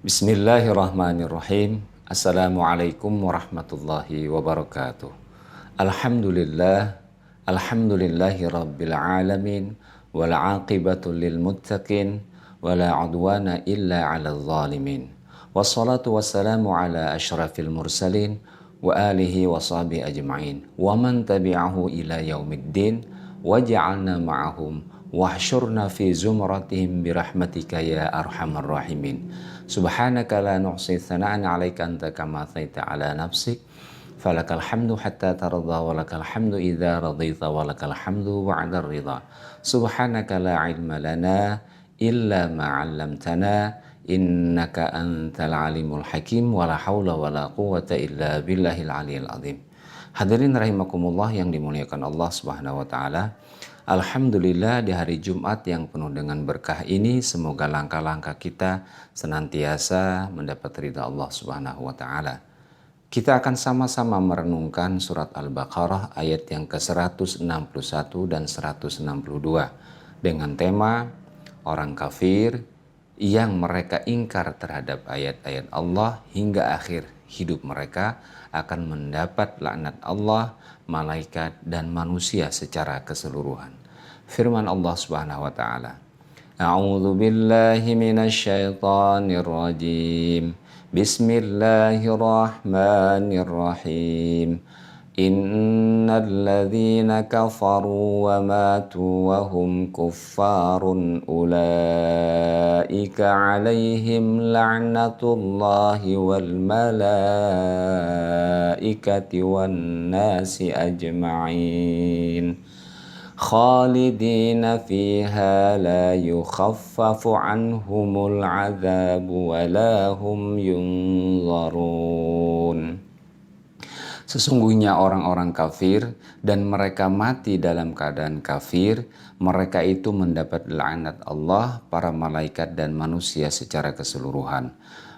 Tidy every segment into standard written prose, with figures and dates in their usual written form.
Bismillahirrahmanirrahim. Assalamualaikum warahmatullahi wabarakatuh. Alhamdulillahi rabbil alamin, wal aqibatu lil muttaqin, wala udwana illa 'alal zalimin. Wassalatu wassalamu ala asyrafil mursalin wa alihi wa sahbihi ajma'in. Wa man tabi'ahu ila yaumiddin waj'alna ma'ahum wahsyurna fi zumratihim birahmatika ya arhamar rahimin. Subhanaka la nuhsi thana'an 'alaika anta kama thaita 'ala nafsik. Falakal hamdu hatta tarda wa lakal hamdu idza radita wa lakal hamdu ba'da ridha. Subhanaka la ilma lana illa ma 'allamtana innaka antal alimul hakim wa la haula wa la quwwata illa billahil aliyil azim. Hadirin rahimakumullah yang dimuliakan Allah Subhanahu wa taala. Alhamdulillah di hari Jumat yang penuh dengan berkah ini semoga langkah-langkah kita senantiasa mendapat ridha Allah Subhanahu wa taala. Kita akan sama-sama merenungkan surat Al-Baqarah ayat yang ke-161 dan 162 dengan tema orang kafir yang mereka ingkar terhadap ayat-ayat Allah hingga akhir hidup mereka akan mendapat laknat Allah, malaikat dan manusia secara keseluruhan. Firman Allah Subhanahu wa taala, A'udzu billahi minasyaitonir rajim. Bismillahirrahmanirrahim. Innal ladzina kafaru wa matu wa hum kuffarun ulaika 'alaihim la'natullahi wal malaikati wan nasi ajma'in. Khalidina fiha la yukhaffafu anhumul 'adzabu wa la hum yunzarun. Sesungguhnya orang-orang kafir dan mereka mati dalam keadaan kafir, mereka itu mendapat laknat Allah, para malaikat dan manusia secara keseluruhan.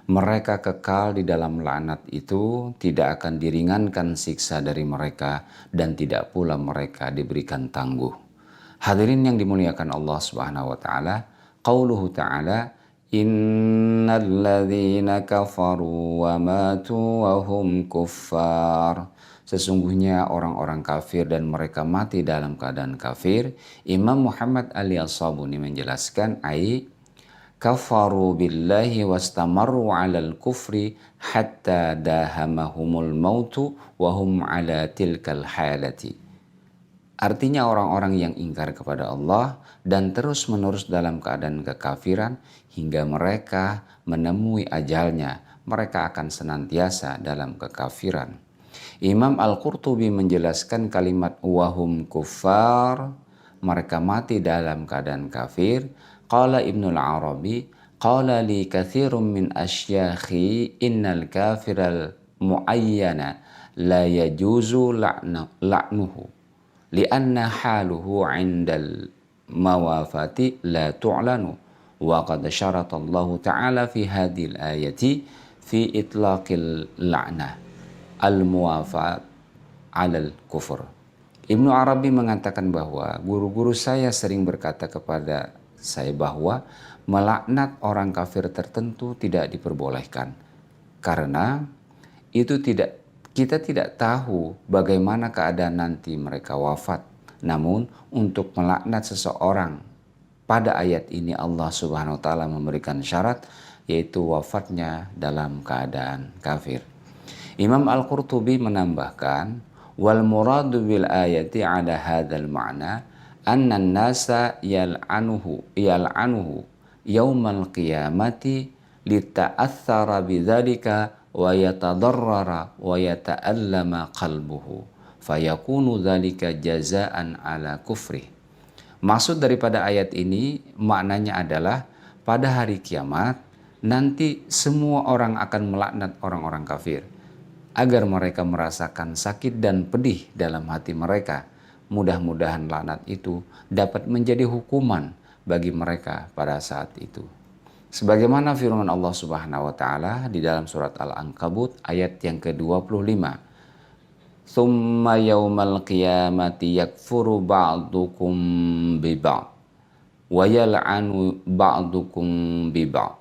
Mereka kekal di dalam laknat itu, tidak akan diringankan siksa dari mereka dan tidak pula mereka diberikan tangguh. Hadirin yang dimuliakan Allah Subhanahu wa taala, qauluhu ta'ala, Innal ladzina kafaru wa matu wa hum kuffar. Sesungguhnya orang-orang kafir dan mereka mati dalam keadaan kafir. Imam Muhammad Al-Yasabuni menjelaskan kafaru billahi wastamarru 'alal kufri hatta dahamahumul mautu wa hum 'ala tilkal halati. Artinya orang-orang yang ingkar kepada Allah dan terus-menerus dalam keadaan kekafiran hingga mereka menemui ajalnya, mereka akan senantiasa dalam kekafiran. Imam Al-Qurtubi menjelaskan kalimat wahum kuffar, mereka mati dalam keadaan kafir. Qala Ibnul Arabi, qala li katsirum min asyakhi innal kafiral muayyana la yajuzu la'nuhu lianna haluhu 'indal mawafati la tu'lanu wa qad syarata Allah ta'ala fi hadhil ayati fi itlaqil la'nah al-muwafat 'alal kufur. Ibnu Arabi mengatakan bahwa guru-guru saya sering berkata kepada saya bahwa melaknat orang kafir tertentu tidak diperbolehkan karena itu kita tidak tahu bagaimana keadaan nanti mereka wafat. Namun untuk melaknat seseorang pada ayat ini Allah Subhanahu wa taala memberikan syarat, yaitu wafatnya dalam keadaan kafir. Imam Al-Qurtubi menambahkan, wal muradu bil ayati ala hadzal ma'na anna an-nasa yal'anuhu yaumal qiyamati lita'athara bidzalika wa yatadarrara wa yata'allama qalbuhu fayakunu dzalika jazaan ala kufri. Maksud daripada ayat ini maknanya adalah pada hari kiamat nanti semua orang akan melaknat orang-orang kafir agar mereka merasakan sakit dan pedih dalam hati mereka. Mudah-mudahan laknat itu dapat menjadi hukuman bagi mereka pada saat itu. Sebagaimana firman Allah Subhanahu wa taala di dalam surat Al-Ankabut ayat yang ke-25. Tsumma yaumal qiyamati yakfuru ba'dukum bi ba'd wa yal'anu ba'dukum bi ba'd.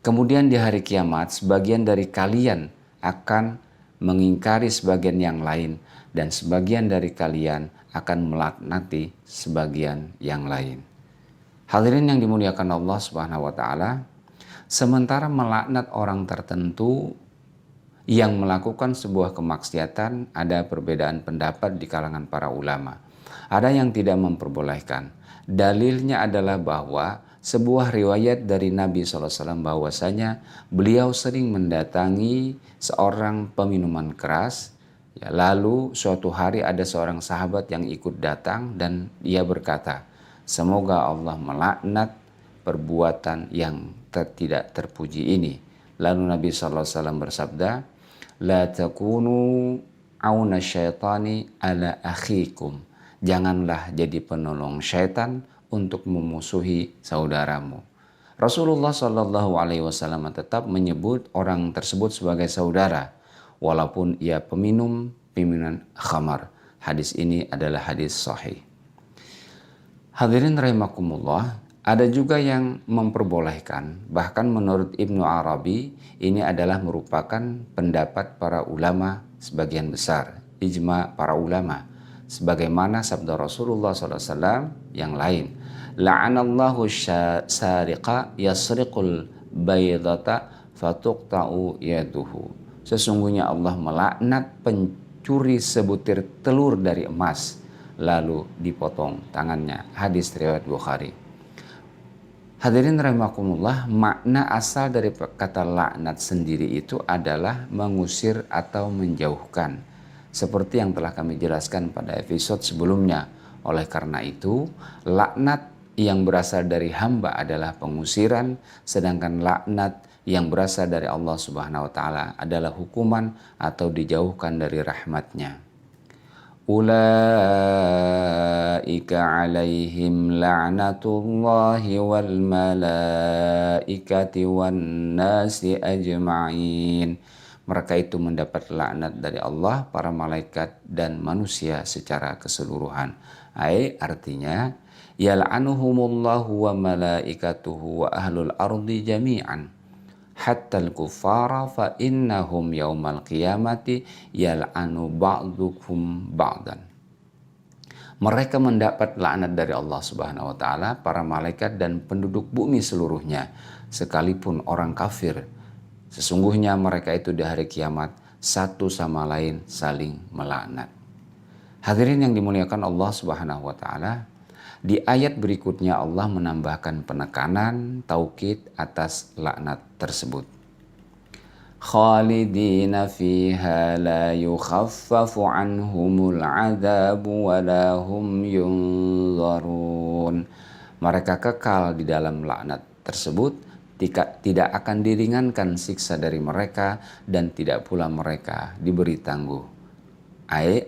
Kemudian di hari kiamat sebagian dari kalian akan mengingkari sebagian yang lain dan sebagian dari kalian akan melaknati sebagian yang lain. Hadirin yang dimuliakan Allah Subhanahu wa taala, sementara melaknat orang tertentu yang melakukan sebuah kemaksiatan, ada perbedaan pendapat di kalangan para ulama. Ada yang tidak memperbolehkan. Dalilnya adalah bahwa sebuah riwayat dari Nabi SAW bahwasanya beliau sering mendatangi seorang peminuman keras. Ya, lalu suatu hari ada seorang sahabat yang ikut datang dan dia berkata, semoga Allah melaknat perbuatan yang tidak terpuji ini. Lalu Nabi SAW bersabda, la takunu auna syaitani ala akhikum. Janganlah jadi penolong syaitan untuk memusuhi saudaramu. Rasulullah SAW tetap menyebut orang tersebut sebagai saudara, walaupun ia peminuman khamar. Hadis ini adalah hadis sahih. Hadirin rahimakumullah, ada juga yang memperbolehkan, bahkan menurut Ibnu Arabi ini adalah merupakan pendapat para ulama sebagian besar, ijma para ulama, sebagaimana sabda Rasulullah SAW yang lain, la'anallahu sariqa yasriqul baydata fatuqta'u yaduhu. Sesungguhnya Allah melaknat pencuri sebutir telur dari emas lalu dipotong tangannya. Hadis riwayat Bukhari. Hadirin rahimakumullah, makna asal dari kata laknat sendiri itu adalah mengusir atau menjauhkan. Seperti yang telah kami jelaskan pada episode sebelumnya. Oleh karena itu, laknat yang berasal dari hamba adalah pengusiran, sedangkan laknat yang berasal dari Allah Subhanahu wa taala adalah hukuman atau dijauhkan dari rahmatnya. Ulaika alaihim la'natullahi wal malaikati wan nasi ajma'in. Mereka itu mendapat laknat dari Allah, para malaikat dan manusia secara keseluruhan. Artinya yal'anuhumullahu wa malaikatuhu wa ahlul ardi jami'an hatta al-kuffara fa innahum yaumal qiyamati yal'anu ba'dukum ba'dan. Mereka mendapat laknat dari Allah Subhanahu wa taala, para malaikat dan penduduk bumi seluruhnya, sekalipun orang kafir. Sesungguhnya mereka itu di hari kiamat satu sama lain saling melaknat. Hadirin yang dimuliakan Allah Subhanahu wa taala, di ayat berikutnya Allah menambahkan penekanan taukid atas laknat tersebut. Khalidina fiha la yukhaffafu anhumul adabu wa la hum yunzarun. Mereka kekal di dalam laknat tersebut, tidak akan diringankan siksa dari mereka dan tidak pula mereka diberi tangguh.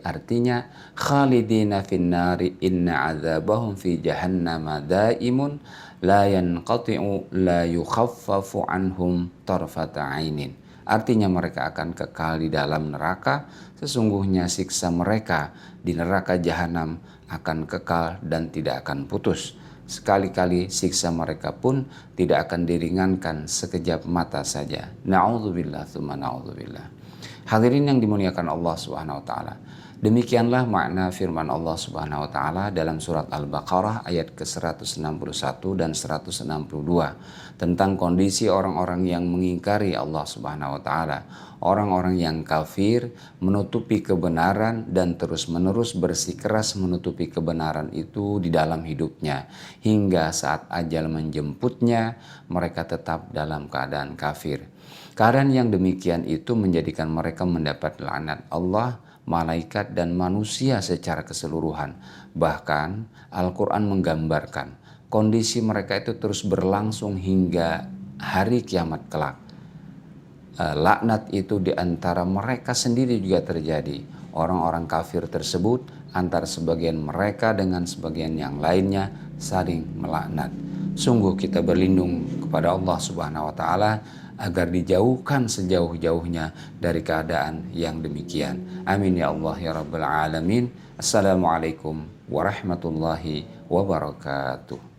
Artinya khalidina finnari inna azabahum fi jahannama daimun la yanqati'u la yukhaffafu anhum tarfata ainin. Artinya mereka akan kekal di dalam neraka, sesungguhnya siksa mereka di neraka jahanam akan kekal dan tidak akan putus. Sekali-kali siksa mereka pun tidak akan diringankan sekejap mata saja. Na'udzubillah tsumma na'udzubillah. Hadirin yang dimuliakan Allah Subhanahu wa taala. Demikianlah makna firman Allah Subhanahu wa taala dalam surat Al-Baqarah ayat ke-161 dan 162 tentang kondisi orang-orang yang mengingkari Allah Subhanahu wa taala, orang-orang yang kafir menutupi kebenaran dan terus-menerus bersikeras menutupi kebenaran itu di dalam hidupnya hingga saat ajal menjemputnya mereka tetap dalam keadaan kafir. Keadaan yang demikian itu menjadikan mereka mendapat laknat Allah, malaikat dan manusia secara keseluruhan. Bahkan Al-Quran menggambarkan kondisi mereka itu terus berlangsung hingga hari kiamat kelak. Laknat itu di antara mereka sendiri juga terjadi. Orang-orang kafir tersebut antara sebagian mereka dengan sebagian yang lainnya saling melaknat. Sungguh kita berlindung kepada Allah Subhanahu wa taala agar dijauhkan sejauh-jauhnya dari keadaan yang demikian. Amin ya Allah ya Rabbal Alamin. Assalamualaikum warahmatullahi wabarakatuh.